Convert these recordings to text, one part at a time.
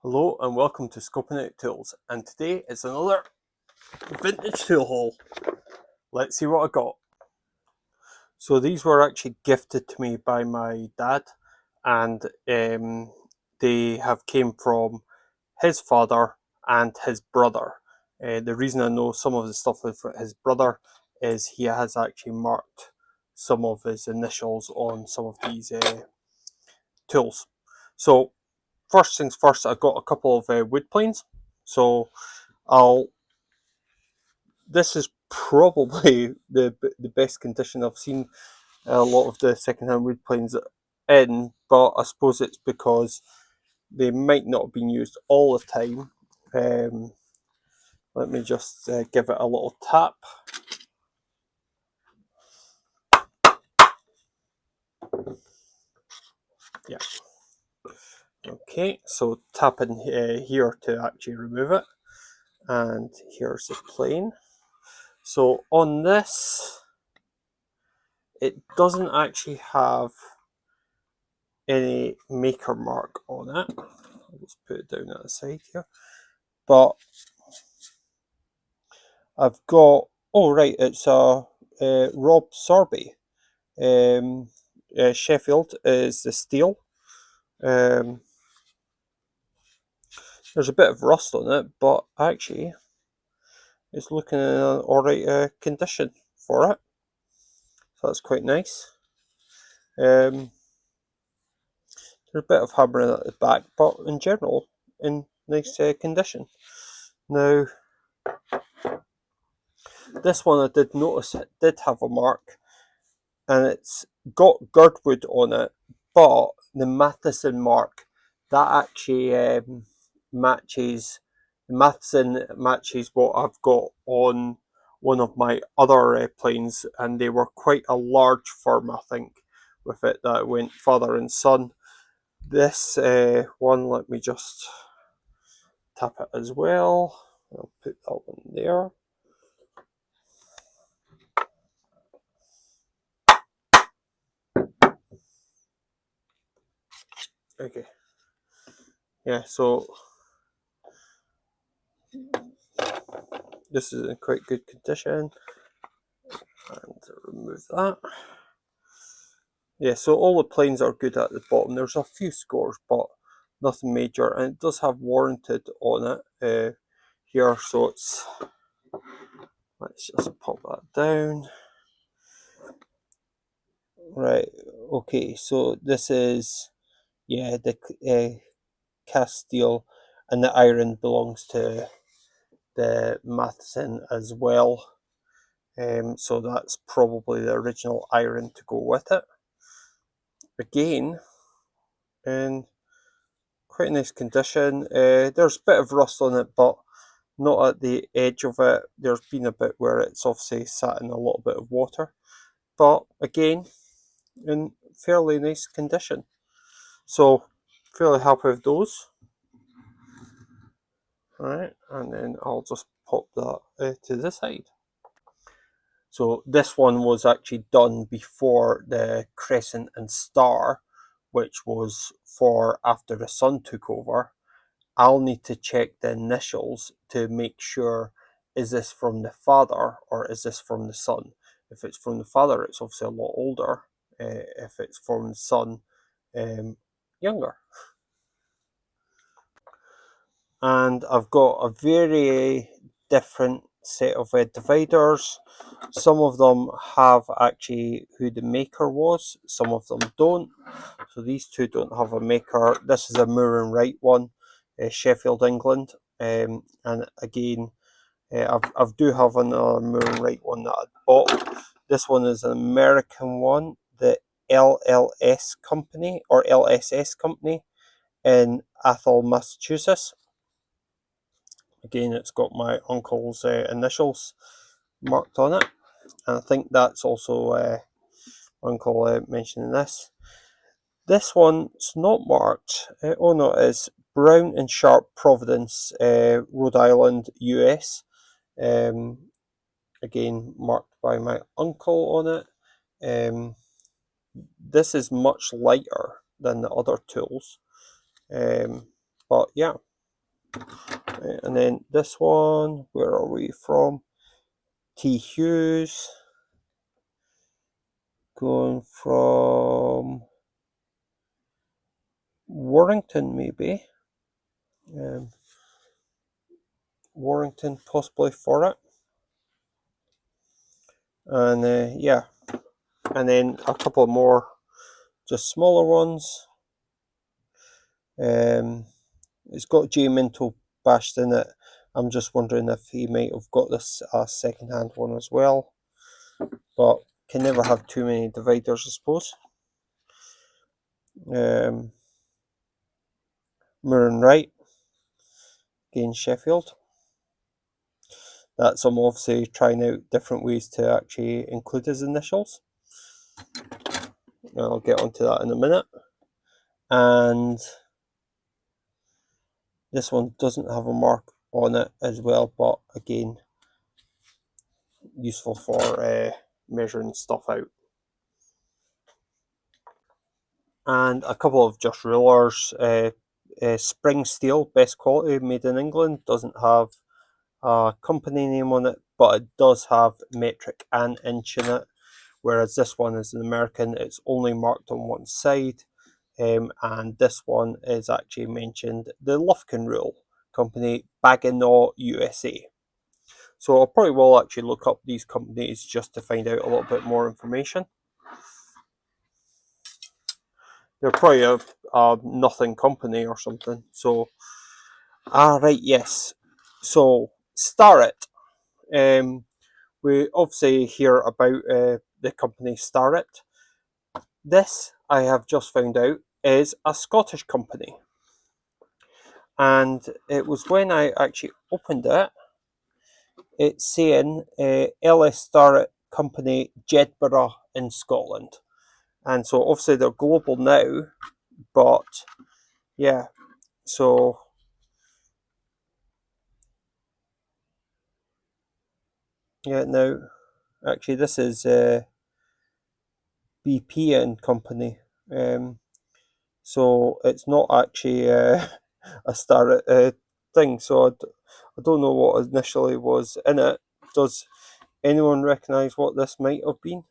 Hello and welcome to Scoping Out Tools, and today is another vintage tool haul. Let's see what I got. So these were actually gifted to me by my dad, and they have came from his father and his brother. The reason I know some of the stuff with his brother is he has actually marked some of his initials on some of these tools. So first things first, I got a couple of wood planes. So I'll this is probably the best condition I've seen a lot of the secondhand wood planes in, but I suppose it's because they might not have been used all the time. Let me just give it a little tap. Yeah. Okay, so tap in here to actually remove it, and here's the plane. So on this, it doesn't actually have any maker mark on it. I'll just put it down at the side here. But I've got, oh right, it's a Rob Sorby. Sheffield is the steel. There's a bit of rust on it, but actually it's looking in an alright condition for it. So that's quite nice. There's a bit of hammering at the back, but in general, in nice condition. Now, this one I did notice it did have a mark, and it's got girdwood on it, but the Matheson mark that actually matches Matheson matches what I've got on one of my other planes, and they were quite a large firm, I think, with it that went father and son. This one, let me just tap it as well. I'll put that one there. Okay. Yeah, so this is in quite good condition. And remove that. Yeah, so all the planes are good at the bottom. There's a few scores, but nothing major, and it does have warranted on it here. So let's just pop that down. Right. Okay. So this is the cast steel, and the iron belongs to the Matheson as well. So that's probably the original iron to go with it. Again, in quite a nice condition. There's a bit of rust on it, but not at the edge of it. There's been a bit where it's obviously sat in a little bit of water, but again, in fairly nice condition. So, fairly happy with those. Alright, and then I'll just pop that to the side. So this one was actually done before the crescent and star, which was for after the son took over. I'll need to check the initials to make sure, is this from the father or is this from the son? If it's from the father, it's obviously a lot older. If it's from the son, younger. And I've got a very different set of dividers. Some of them have actually who the maker was, some of them don't. So these two don't have a maker. This is a Moore and Wright one, Sheffield, England. And again, I do have another Moore and Wright one that I bought. This one is an American one, the LLS company or LSS company in Athol, Massachusetts. Again, it's got my uncle's initials marked on it, and I think that's also uncle mentioning this. This one's not marked. Oh no, it is Brown and Sharp, Providence, Rhode Island, US. Again, marked by my uncle on it. This is much lighter than the other tools, but yeah, And then this one, where are we from? T. Hughes, going from Warrington, maybe. Um, Warrington, possibly for it. And yeah, and then a couple more, just smaller ones. It's got J Minto bashed in it. I'm just wondering if he might have got this second-hand one as well. But can never have too many dividers, I suppose. Moore and Wright, again Sheffield. That's I'm obviously trying out different ways to actually include his initials. I'll get onto that in a minute. And this one doesn't have a mark on it as well, but again, useful for measuring stuff out. And a couple of just rulers. Spring steel, best quality, made in England, doesn't have a company name on it, but it does have metric and inch in it, whereas this one is an American. It's only marked on one side, and this one is actually mentioned the Lufkin Rule Company, Baginaw, USA. So I probably will actually look up these companies just to find out a little bit more information. They're probably a nothing company or something. So, right, yes. So, Starrett. We obviously hear about the company Starrett. This, I have just found out, is a Scottish company. And it was when I actually opened it, it's saying LS Starrett Company, Jedburgh in Scotland. And so obviously they're global now, but yeah, so yeah, now actually this is BP and Company. So it's not actually a Starrett thing. So I don't know what initially was in it. Does anyone recognise what this might have been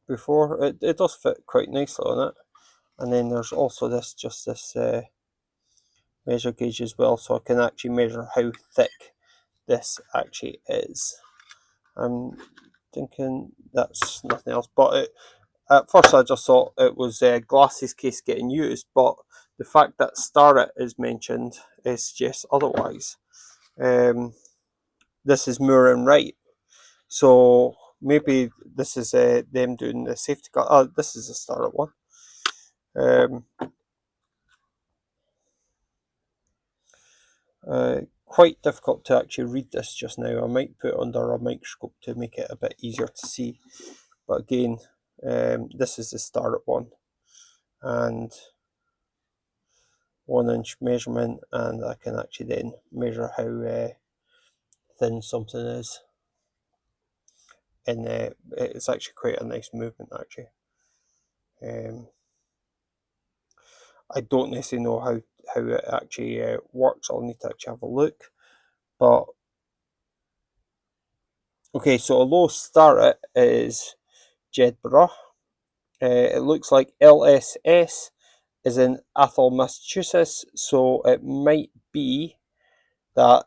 before? It does fit quite nicely on it. And then there's also this measure gauge as well, so I can actually measure how thick this actually is. I'm thinking that's nothing else, but at first I just thought it was a glasses case getting used, but the fact that Starrett is mentioned is just otherwise. This is Moore and Wright, so maybe this is them doing the safety car. Oh, this is a Starrett one. Quite difficult to actually read this just now. I might put it under a microscope to make it a bit easier to see. But again, this is the Starrett one. And 1 inch measurement, and I can actually then measure how thin something is. And it's actually quite a nice movement actually. I don't necessarily know how it actually works. I'll need to actually have a look. But okay, so although Starrett is Jedburgh, it looks like LSS is in Athol, Massachusetts, so it might be that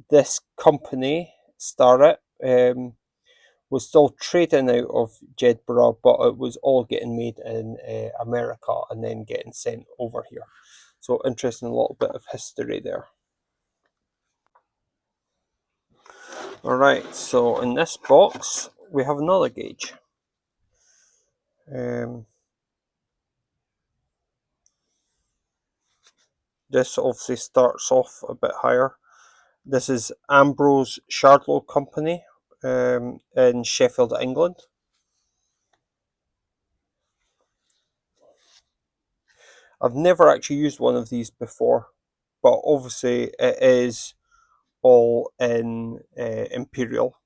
this company, Starrett, was still trading out of Jedburgh, but it was all getting made in America and then getting sent over here. So interesting, a little bit of history there. Alright, so in this box we have another gauge. This obviously starts off a bit higher. This is Ambrose Shardlow Company in Sheffield, England. I've never actually used one of these before, but obviously it is all in imperial.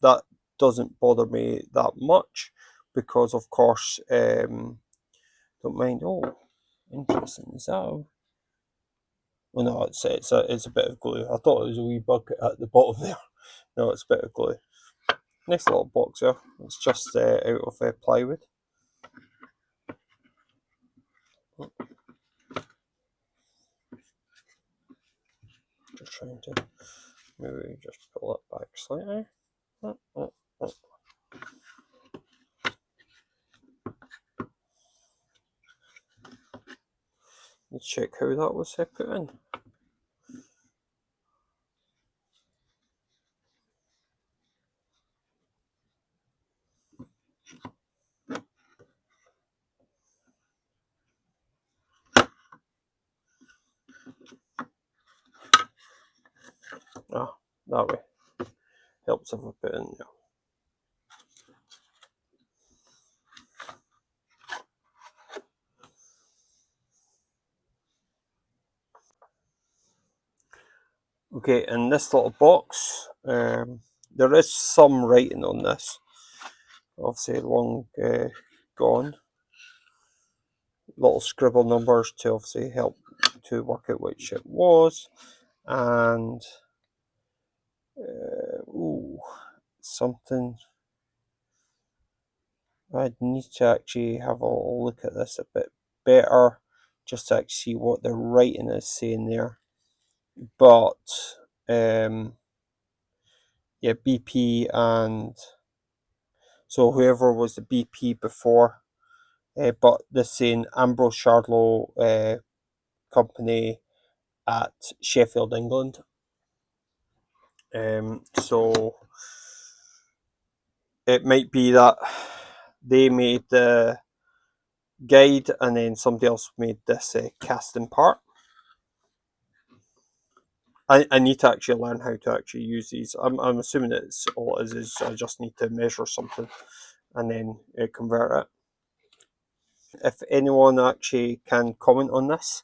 That doesn't bother me that much because, of course, don't mind. Oh, interesting. Is that Well, no, it's a bit of glue. I thought it was a wee bug at the bottom there. No, it's a bit of glue. Nice little box there. It's just out of plywood. Just trying to maybe just pull it back slightly. Let's check how that was put in. Ah, that way. Helps if I put in there. Okay, in this little box, there is some writing on this. Obviously, long gone. Little scribble numbers to obviously help to work out which it was, and something. I'd need to actually have a look at this a bit better, just to actually see what the writing is saying there. But yeah, BP, and so whoever was the BP before, but this saying Ambrose Shardlow company at Sheffield, England. So it might be that they made the guide and then somebody else made this casting part. I need to actually learn how to actually use these. I'm assuming it's all it is I just need to measure something and then convert it. If anyone actually can comment on this,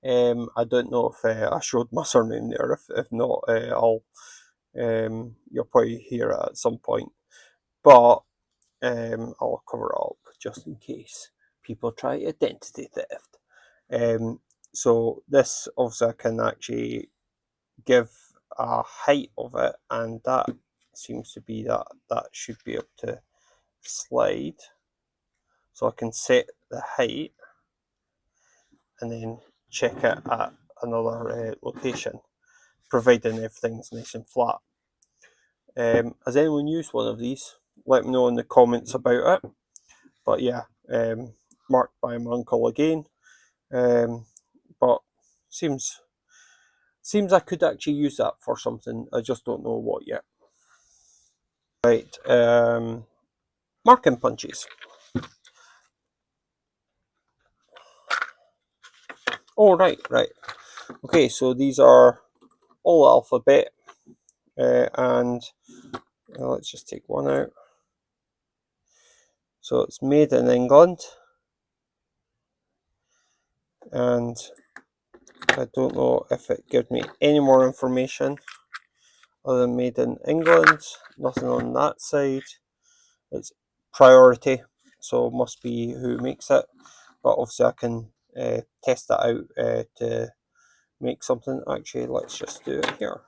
I don't know if I showed my surname there. If not, you'll probably hear it at some point. But I'll cover it up just in case people try identity theft. So this obviously I can actually give a height of it, and that seems to be that should be able to slide. So I can set the height and then check it at another location, providing everything's nice and flat. Has anyone used one of these? Let me know in the comments about it. But yeah, marked by my uncle again. But seems I could actually use that for something. I just don't know what yet. Right, marking punches. Oh, right. Okay, so these are all alphabet, and let's just take one out. So it's made in England, and I don't know if it gives me any more information other than made in England. Nothing on that side. It's priority, so it must be who makes it. But obviously I can test that out to make something. Actually, let's just do it here.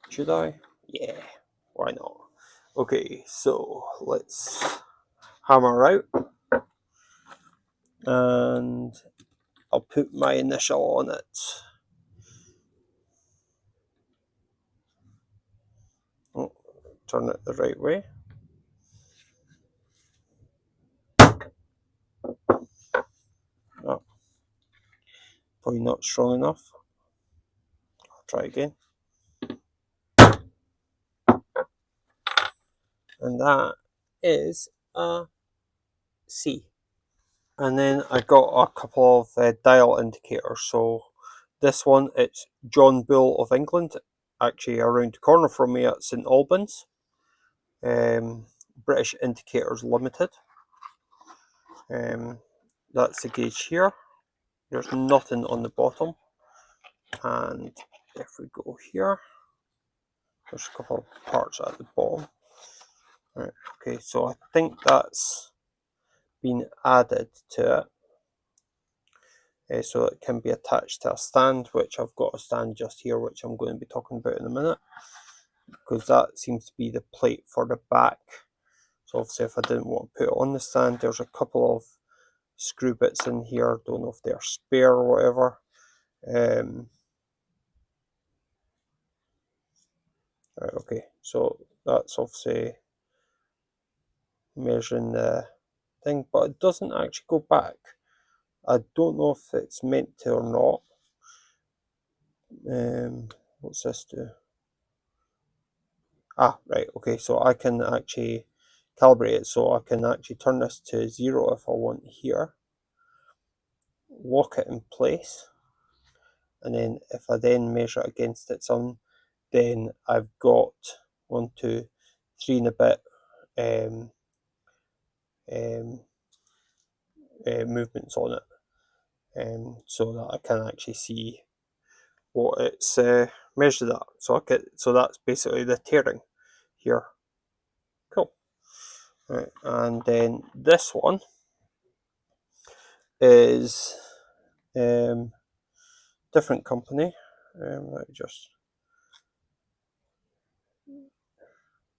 Should I? Yeah, why not? Okay, so let's hammer out, and I'll put my initial on it. Oh, turn it the right way. Oh, probably not strong enough. I'll try again. And that is a C. And then I got a couple of dial indicators. So this one, it's John Bull of England, actually around the corner from me at St Albans. British Indicators Limited. That's the gauge here. There's nothing on the bottom. And if we go here, there's a couple of parts at the bottom. Right, okay, so I think that's been added to it. so it can be attached to a stand, which I've got a stand just here, which I'm going to be talking about in a minute, because that seems to be the plate for the back. So obviously if I didn't want to put it on the stand, there's a couple of screw bits in here, don't know if they're spare or whatever. Right, okay, so that's obviously measuring the thing, but it doesn't actually go back. I don't know if it's meant to or not. What's this do? Ah, right, okay, so I can actually calibrate it, so I can actually turn this to 0 if I want here, lock it in place, and then if I then measure it against its own, then I've got 1, 2, 3 and a bit um, movements on it, so that I can actually see what it's measured at. So that's basically the tearing here. Cool. Right, and then this one is different company. Let me just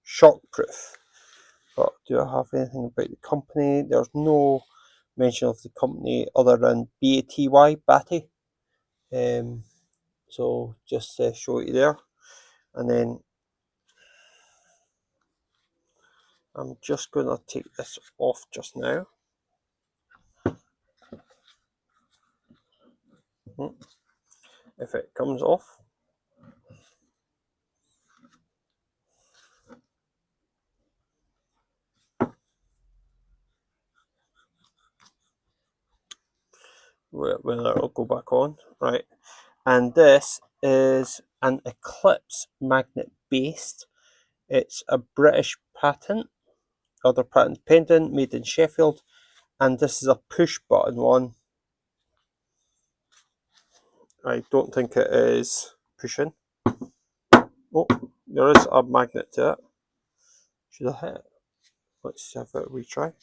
shockproof. But do I have anything about the company? There's no mention of the company other than BATY, Batty. So just to show you there, and then I'm just going to take this off just now. If it comes off, whether it'll go back on, right? And this is an Eclipse magnet based. It's a British patent, other patent pending, made in Sheffield, and this is a push button one. I don't think it is pushing. Oh, there is a magnet to it. Should I hit it? Let's have a retry.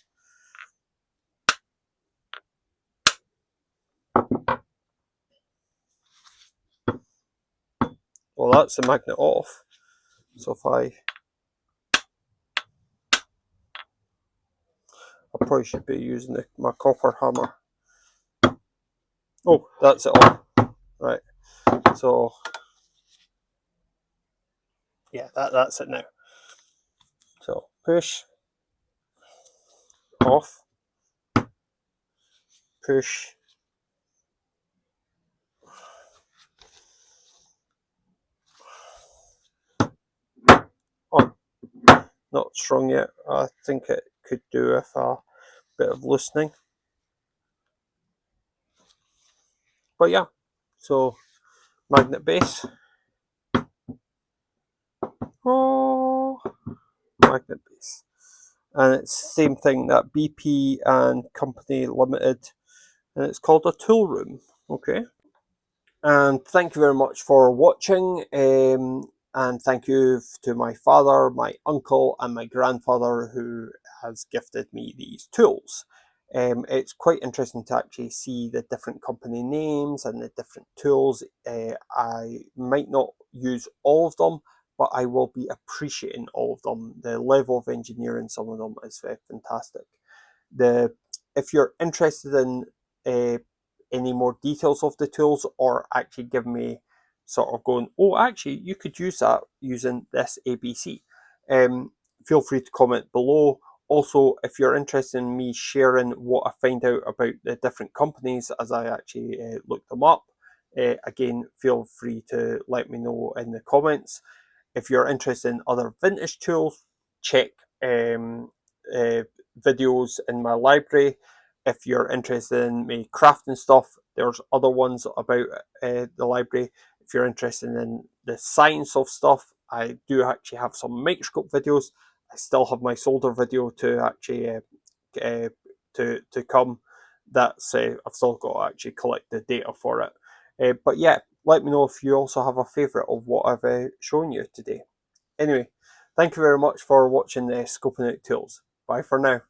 Well, that's the magnet off. So if I probably should be using my copper hammer. Oh, that's it on. Right. So yeah, that's it now. So push, off, push, on. Not strong yet. I think it could do with a bit of loosening. But yeah, so magnet base. Oh, magnet base. And it's the same thing that BP and Company Limited, and it's called a tool room. Okay. And thank you very much for watching. And thank you to my father, my uncle, and my grandfather who has gifted me these tools. It's quite interesting to actually see the different company names and the different tools. I might not use all of them, but I will be appreciating all of them. The level of engineering, some of them is fantastic. If you're interested in uh, any more details of the tools, or actually give me sort of going, oh, actually, you could use that using this ABC, feel free to comment below. Also, if you're interested in me sharing what I find out about the different companies as I actually look them up, again, feel free to let me know in the comments. If you're interested in other vintage tools, check uh, videos in my library. If you're interested in me crafting stuff, there's other ones about the library. If you're interested in the science of stuff, I do actually have some microscope videos. I still have my solder video to actually to come. That's I've still got to actually collect the data for it. But yeah, let me know if you also have a favourite of what I've shown you today. Anyway, thank you very much for watching the Scoping Out Tools. Bye for now.